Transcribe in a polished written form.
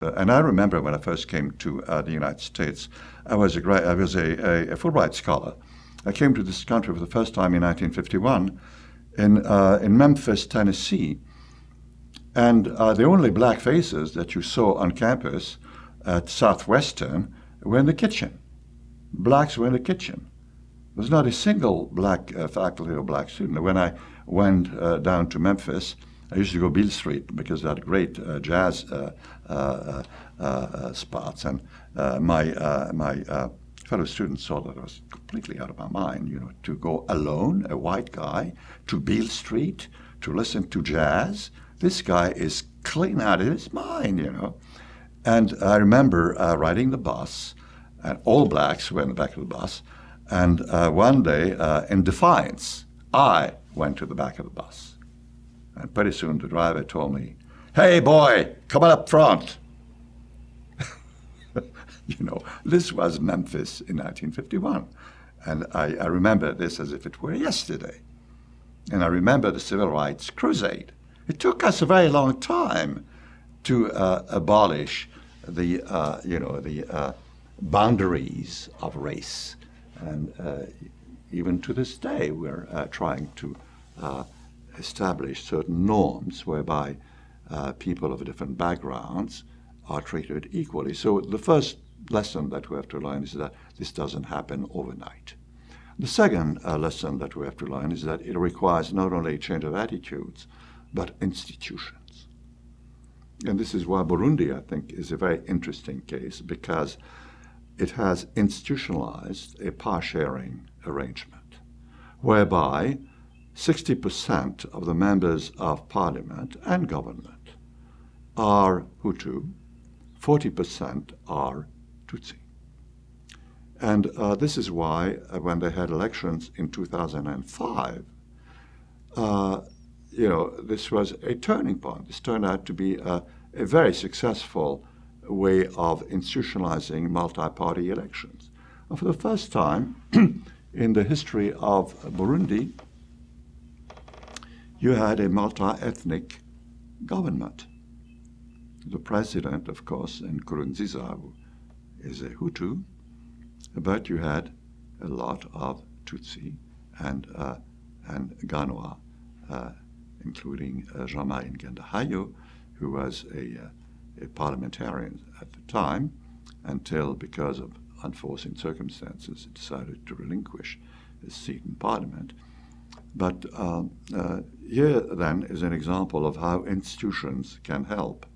And I remember when I first came to the United States, I was a Fulbright scholar. I came to this country for the first time in 1951 in Memphis, Tennessee. And the only black faces that you saw on campus at Southwestern were in the kitchen. Blacks were in the kitchen. There was not a single black faculty or black student. When I went down to Memphis, I used to go Beale Street because they had great jazz spots. And my fellow students saw that I was completely out of my mind, you know, to go alone, a white guy, to Beale Street, to listen to jazz. This guy is clean out of his mind, you know. And I remember riding the bus, and all blacks were in the back of the bus. And one day, in defiance, I went to the back of the bus. And pretty soon the driver told me, "Hey, boy, come on up front." You know, this was Memphis in 1951. And I remember this as if it were yesterday. And I remember the Civil Rights Crusade. It took us a very long time to abolish the boundaries of race. And even to this day, we're trying to establish certain norms whereby people of different backgrounds are treated equally. So the first lesson that we have to learn is that this doesn't happen overnight. The second lesson that we have to learn is that it requires not only a change of attitudes, but institutions. And this is why Burundi, I think, is a very interesting case, because it has institutionalized a power-sharing arrangement, whereby 60% of the members of parliament and government are Hutu, 40% are Tutsi. And this is why when they had elections in 2005, this was a turning point. This turned out to be a very successful way of institutionalizing multi-party elections. And for the first time in the history of Burundi, you had a multi-ethnic government. The president, of course, Nkurunziza, who is a Hutu, but you had a lot of Tutsi and Ganwa, including Jean-Marie Ngendahayo, who was a parliamentarian at the time, until, because of unforeseen circumstances, he decided to relinquish his seat in parliament. But here, then, is an example of how institutions can help